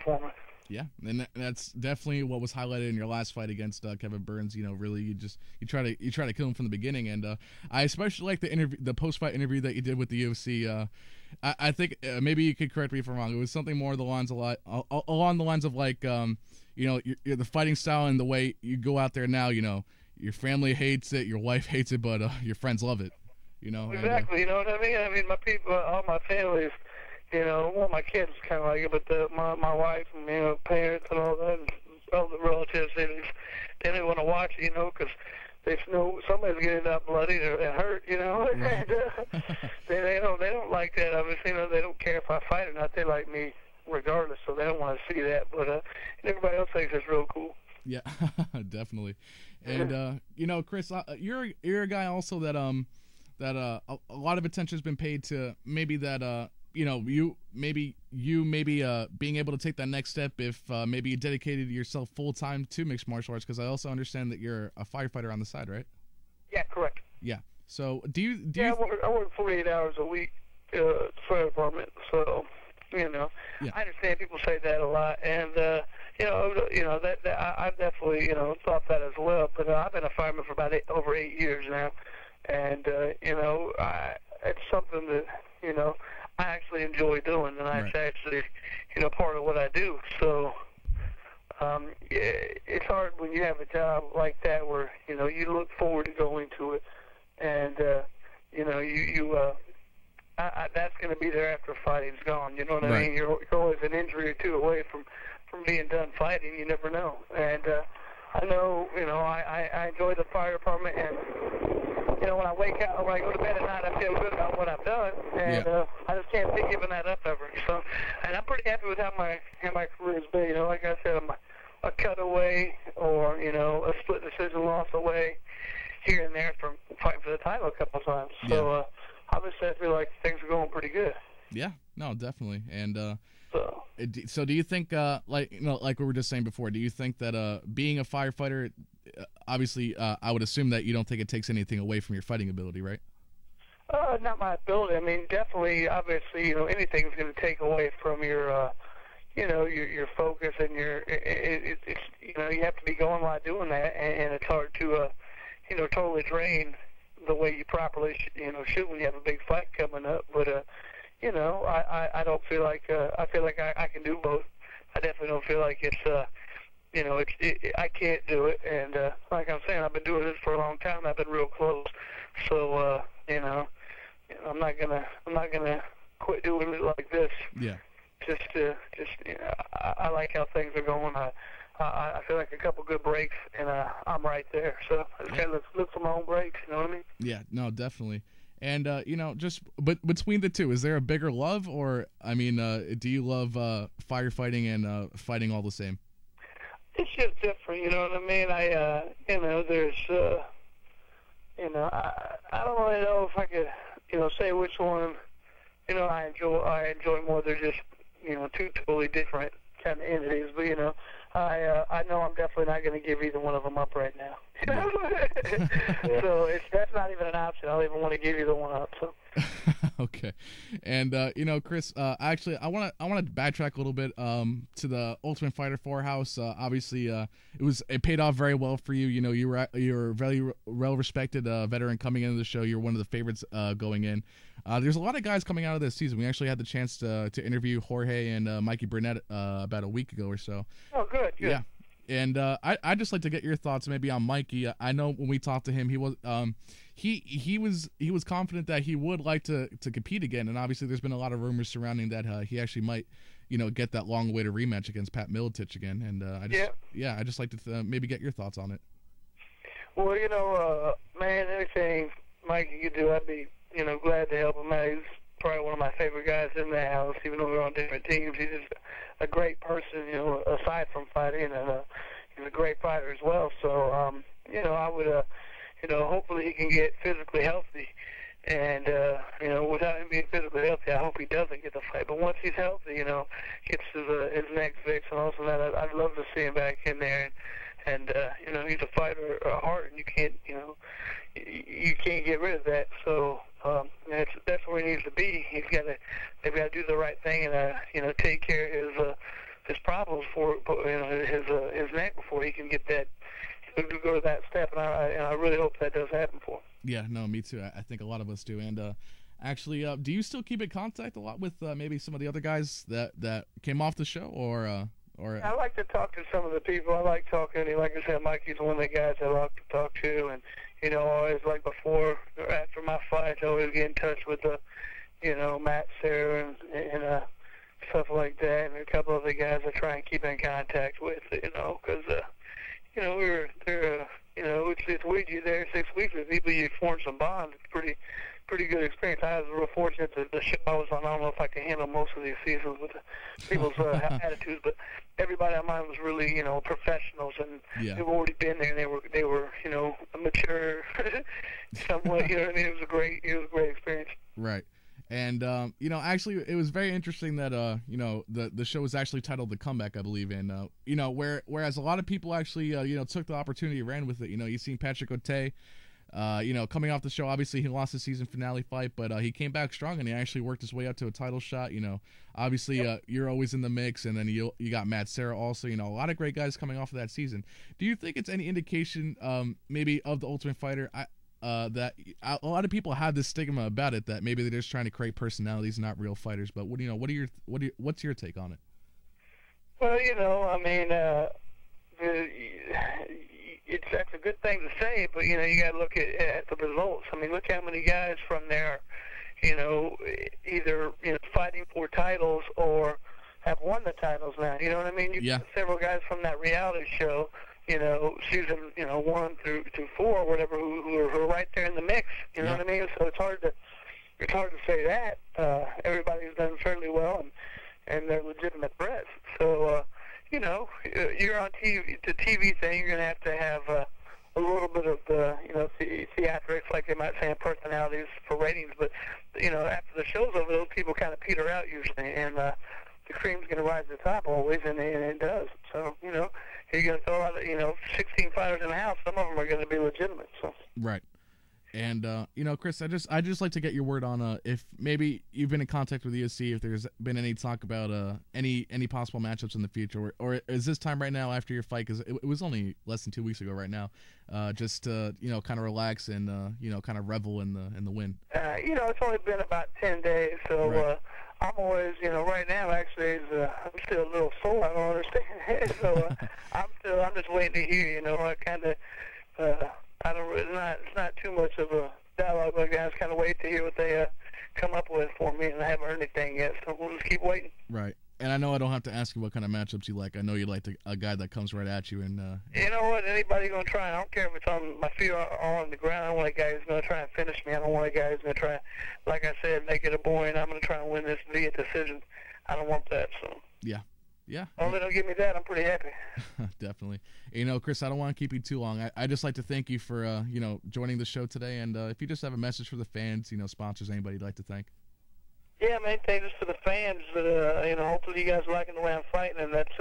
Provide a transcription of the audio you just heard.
performance. Yeah, and that's definitely what was highlighted in your last fight against Kevin Burns. You know, really, you try to kill him from the beginning, and I especially like the post fight interview that you did with the UFC. I think maybe you could correct me if I'm wrong. It was something more along the lines of like you know, the fighting style and the way you go out there now. You know, your family hates it, your wife hates it, but your friends love it. You know, Exactly. You know what I mean? I mean, my people, all my families. You know, well, my kids kind of like it, but my wife and, you know, parents and all that, and all the relatives, they didn't want to watch it, you know, because they know somebody's getting out bloody and hurt, you know. Right. And they don't like that. Obviously, you know, they don't care if I fight or not. They like me regardless, so they don't want to see that. But everybody else thinks it's real cool. Yeah, definitely. And you know, Chris, you're a guy also that a lot of attention has been paid to maybe that you know, you maybe being able to take that next step if maybe you dedicated yourself full time to mixed martial arts, because I also understand that you're a firefighter on the side, right? Yeah, correct. Yeah. So do you? I work 48 hours a week for the department, so you know, yeah. I understand people say that a lot, and you know that I've definitely thought that as well. But I've been a fireman for about over 8 years now, and you know, it's something that I actually enjoy doing, and Right. it's actually, part of what I do. So, it's hard when you have a job like that where, you look forward to going to it, and, that's going to be there after fighting's gone. You know what I mean? You're always an injury or two away from being done fighting. You never know. And, I know, I enjoy the fire department, and when I wake up, when I go to bed at night, I feel good about what I've done, and I just can't be giving that up ever. So, and I'm pretty happy with how my career's been. Like I said, I'm a cutaway or a split decision loss away here and there from fighting for the title a couple of times. So, obviously, I feel like things are going pretty good. Yeah, no, definitely. And so do you think, like we were just saying before, do you think that being a firefighter, obviously, I would assume that you don't think it takes anything away from your fighting ability, right? Not my ability. I mean, definitely, obviously, anything's going to take away from your, your focus and it's you have to be going while doing that, and it's hard to, totally drain the way you properly, shoot when you have a big fight coming up. But, I don't feel like, I feel like I can do both. I definitely don't feel like it's, I can't do it, and like I'm saying, I've been doing this for a long time. I've been real close, so I'm not gonna quit doing it like this. Yeah. I like how things are going. I feel like a couple good breaks, and I'm right there. So I just gotta look for my own breaks. You know what I mean? Yeah. No, definitely. And but between the two, is there a bigger love, or do you love firefighting and fighting all the same? It's just different, you know what I mean? There's, I don't really know if I could, say which one, I enjoy more. They're just, two totally different kind of entities. But, I know I'm definitely not going to give either one of them up right now. So that's not even an option. I don't even want to give either one up. So. Okay, and Chris, actually, I want to backtrack a little bit to the Ultimate Fighter 4 house. Obviously, it paid off very well for you. You're a very well respected veteran coming into the show. You're one of the favorites going in. There's a lot of guys coming out of this season. We actually had the chance to interview Jorge and Mikey Burnett about a week ago or so. Oh, good. Yeah. And I'd just like to get your thoughts maybe on Mikey. I know when we talked to him, he was confident that he would like to compete again, and obviously there's been a lot of rumors surrounding that he actually might get that long-awaited rematch against Pat Miletich again. And I'd just like to maybe get your thoughts on it. Well, man, anything Mikey could do, I'd be glad to help him out. He's probably one of my favorite guys in the house, even though we're on different teams. He's just a great person, aside from fighting, and he's a great fighter as well. So, I would, hopefully he can get physically healthy. And, without him being physically healthy, I hope he doesn't get the fight. But once he's healthy, gets his next fix and also that, I'd love to see him back in there. And he's a fighter at heart, and you can't get rid of that. So, that's where he needs to be. They've got to do the right thing and take care of his problems. his neck before he can get that to go to that step, and I really hope that does happen for him. Yeah, no, me too. I think a lot of us do. And actually, do you still keep in contact a lot with maybe some of the other guys that came off the show, or? I like to talk to some of the people. I like talking. Like I said, Mikey's one of the guys I like to talk to, and always like before or after my fights, I always get in touch with Matt, Sarah, and stuff like that, and a couple of the guys I try and keep in contact with, because it's weird. You're there 6 weeks with people, you form some bonds. It's pretty good experience. I was real fortunate that the show I was on, I don't know if I can handle most of these seasons with people's attitudes, but everybody on mine was really, professionals, and they've already been there, and they were mature somewhat. You know what I mean? It was a great experience. Right. And actually, it was very interesting that the show was actually titled "The Comeback," I believe, and whereas a lot of people actually took the opportunity and ran with it. You've seen Patrick O'Tay, coming off the show. Obviously, he lost the season finale fight, but he came back strong, and he actually worked his way up to a title shot. Obviously, you're always in the mix, and then you got Matt Serra also. A lot of great guys coming off of that season. Do you think it's any indication, maybe of the Ultimate Fighter? That a lot of people have this stigma about it, that maybe they're just trying to create personalities, not real fighters. But what's your take on it? Well, that's a good thing to say, but you got to look at the results. I mean, look how many guys from there, either fighting for titles or have won the titles now. You know what I mean? You got several guys from that reality show, season 1 through 4 or whatever, who are right there in the mix. You know what I mean? So it's hard to say that. Everybody's done fairly well, and they're legitimate threats. So you're on TV. The TV thing, you're gonna have to have a little bit of the theatrics, like they might say, in personalities for ratings. But after the show's over, those people kind of peter out usually, and the cream's gonna rise to the top always, and it does. So you're going to throw out, 16 fighters in the house. Some of them are going to be legitimate. So. Right. And, Chris, I just like to get your word on if maybe you've been in contact with the UFC, if there's been any talk about any possible matchups in the future, or is this time right now after your fight, because it was only less than 2 weeks ago right now, just to, kind of relax and, kind of revel in the win? It's only been about 10 days, so right. I'm always, right now, actually, I'm still a little sore. I don't understand. So I'm just waiting to hear. I kind of, it's not too much of a dialogue. But I just kind of wait to hear what they come up with for me, and I haven't heard anything yet. So we'll just keep waiting. Right. And I know I don't have to ask you what kind of matchups you like. I know you like a guy that comes right at you. And you know what? Anybody gonna try? I don't care if it's on my feet or on the ground. I don't want a guy who's gonna try and finish me. I don't want a guy who's gonna try, like I said, make it a boring. I'm gonna try and win this via decision. I don't want that. So yeah. Only don't give me that, I'm pretty happy. Definitely. Chris, I don't want to keep you too long. I just like to thank you for joining the show today. And if you just have a message for the fans, sponsors, anybody you'd like to thank. Yeah, man, thanks to the fans. Hopefully you guys are liking the way I'm fighting, and that's